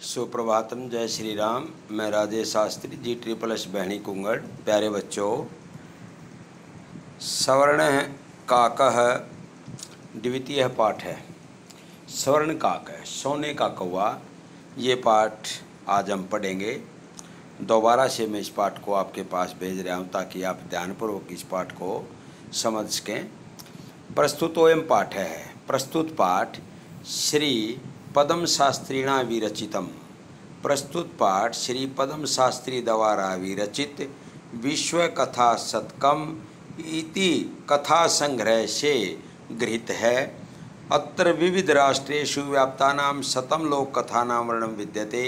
सुप्रभातम, जय श्री राम। मैं राजेश शास्त्री, G++ बहनी कुंगड़। प्यारे बच्चों, सवर्ण काकः द्वितीय पाठ है। स्वर्ण काकः, सोने का कौवा। ये पाठ आज हम पढ़ेंगे। दोबारा से मैं इस पाठ को आपके पास भेज रहा हूँ ताकि आप ध्यानपूर्वक इस पाठ को समझ सकें। प्रस्तुतोऽयं पाठ है। प्रस्तुत पाठ श्री पद्म शास्त्रिणा विरचितम। प्रस्तुत पाठ श्री पद्म शास्त्री द्वारा विरचित विश्व कथा शतकम इति कथा संग्रह से गृहीत है। अत्र विविध राष्ट्रेषु व्याप्तानां शतं लोक कथानां वर्णनं विद्यते।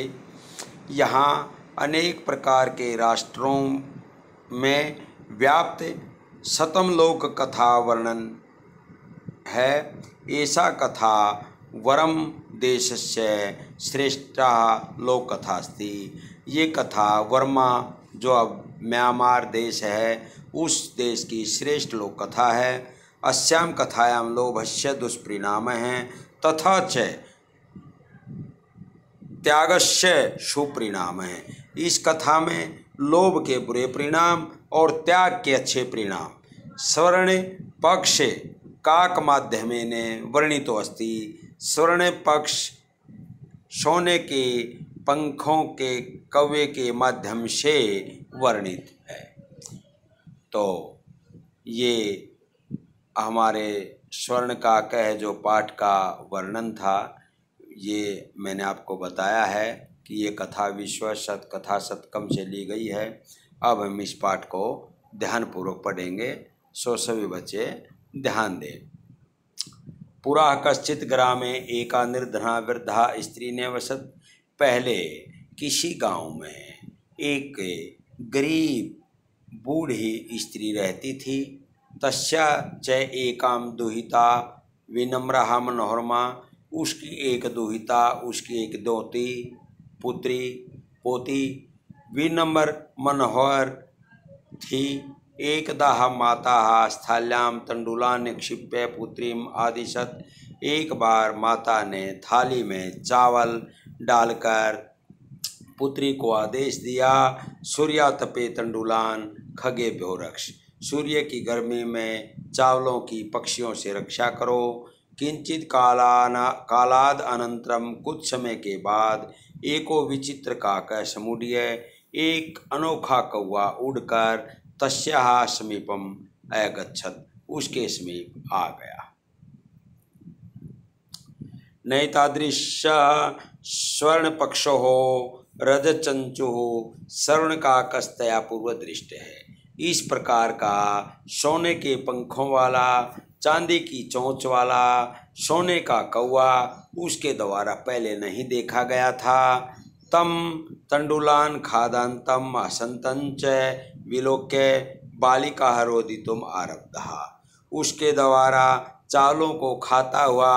यहाँ अनेक प्रकार के राष्ट्रों में व्याप्त शतम लोक कथा वर्णन है। ऐसा कथा वरम देशस्य श्रेष्ठा लोक कथा अस्ति। ये कथा वर्मा, जो अब म्यांमार देश है, उस देश की श्रेष्ठ लोक कथा है। अस्याम कथायां लोभस्य दुष्परिणाम है तथा च त्यागस्य सुपरिणाम है। इस कथा में लोभ के बुरे परिणाम और त्याग के अच्छे परिणाम स्वर्ण पक्ष काक माध्यमेन वर्णितो अस्ति। स्वर्ण पक्ष सोने के पंखों के कौवे के माध्यम से वर्णित है। तो ये हमारे स्वर्ण काकः जो पाठ का वर्णन था, ये मैंने आपको बताया है कि ये कथा विश्व कथा शतकम से ली गई है। अब हम इस पाठ को ध्यानपूर्वक पढ़ेंगे, सो सभी बच्चे ध्यान दें। पुरा कश्चित ग्रामे एका निर्धना वृद्धा स्त्री ने वसत। पहले किसी गांव में एक गरीब बूढ़ी स्त्री रहती थी। तस्या च एकाम दुहिता विनम्रा मनोहरमा। उसकी एक दुहिता, उसकी एक दोती पुत्री पोती विनम्र मनोहर थी। एकदा माता स्थाल्यां तंडुलान् निक्षिप्य पुत्रीम आदिशत। एक बार माता ने थाली में चावल डालकर पुत्री को आदेश दिया, सूर्यातपे तंडुलान् खगेभ्यो रक्ष। सूर्य की गर्मी में चावलों की पक्षियों से रक्षा करो। किंचित कालाद अनंतरम, कुछ समय के बाद एको विचित्र काकः समुड्य, एक अनोखा कौवा उड़कर तस्याः समीपम अगच्छत्, उसके समीप आ गया। नैतादृशः स्वर्णपक्षोः रजतचंचुः स्वर्णकाकस्तया पूर्वदृष्टः। इस प्रकार का सोने के पंखों वाला, चांदी की चोंच वाला सोने का कौवा उसके द्वारा पहले नहीं देखा गया था। तम तंडुलान खादांतम असंतंच विलोक्य बालिका रोदितुम आरब्धा। उसके द्वारा चावलों को खाता हुआ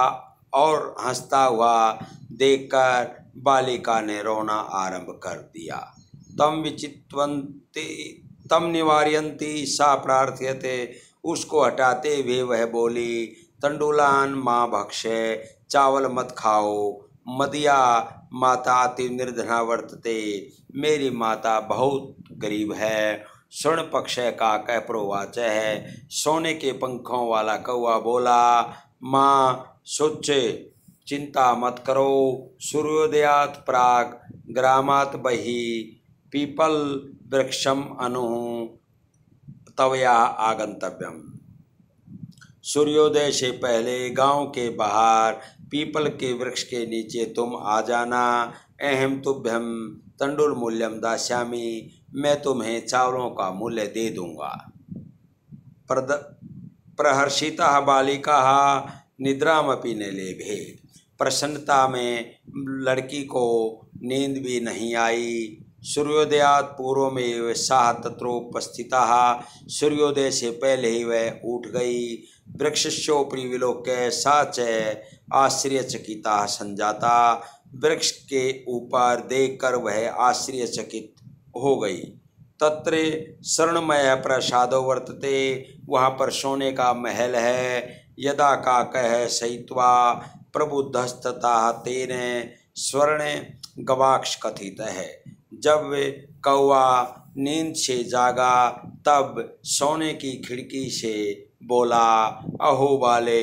और हंसता हुआ देखकर बालिका ने रोना आरंभ कर दिया। तम विचित्वंती तम निवार्यंती सा प्रार्थयते। उसको हटाते हुए वह बोली, तंडुलान माँ भक्ष्य, चावल मत खाओ। मदिया माता अति निर्धना वर्तते, मेरी माता बहुत गरीब है। स्वर्ण पक्ष काकः प्रोवाच है। सोने के पंखों वाला कौवा बोला, माँ सोच चिंता मत करो। सूर्योदयात प्राग ग्रामात बहिः पीपल वृक्षम अनु तवया आगंतव्यम। सूर्योदय से पहले गांव के बाहर पीपल के वृक्ष के नीचे तुम आ जाना। अहम तुभ्यम तंडुल मूल्यम दास्यामि, मैं तुम्हें चावलों का मूल्य दे दूंगा। प्रहर्षिता बालिका निद्रामपि न लेभे। प्रसन्नता में लड़की को नींद भी नहीं आई। सूर्योदयात पूर्व में सा तत्रोपस्थिता, सूर्योदय से पहले ही वह उठ गई। वृक्षस्योपरि विलोक्य सा च आश्चर्यचकिता संजाता। वृक्ष के ऊपर देखकर वह आश्चर्यचकित हो गई। तत्र स्वर्णमय प्रसादो वर्तते, वहाँ पर सोने का महल है। यदा काकः सहित्वा प्रबुद्धस्ततः तेन स्वर्ण गवाक्ष कथित है। जब कौवा नींद से जागा तब सोने की खिड़की से बोला, अहो बाले,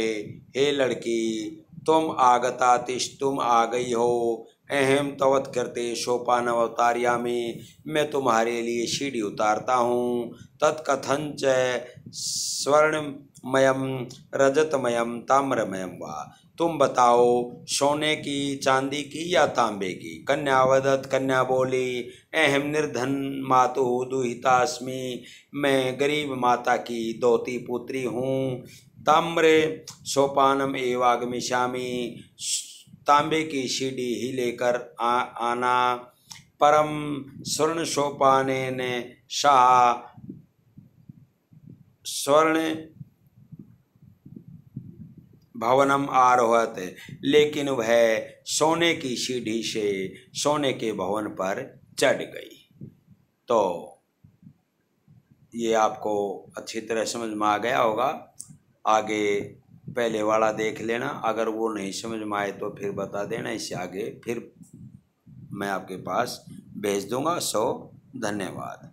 हे लड़की, तुम आगता तिष्ठ, तुम आ गई हो। अहम तवत् कृते सोपानम अवतारयामि, मैं तुम्हारे लिए सीढ़ी उतारता हूँ। तत्कथंच स्वर्णमयम रजतमयम ताम्रमयम वा, तुम बताओ सोने की, चांदी की या तांबे की। कन्या वदत, कन्या बोली, अहम निर्धन मातुः दुहितास्मि, मैं गरीब माता की दोती पुत्री हूँ। ताम्रे सोपानम एवागमिष्यामि, तांबे की सीढ़ी ही लेकर आना। परम स्वर्ण सोपानेन सह स्वर्ण भवनम आरोहत, लेकिन वह सोने की सीढ़ी से सोने के भवन पर चढ़ गई। तो ये आपको अच्छी तरह समझ में आ गया होगा। आगे पहले वाला देख लेना, अगर वो नहीं समझ में आए तो फिर बता देना, इससे आगे फिर मैं आपके पास भेज दूंगा। धन्यवाद।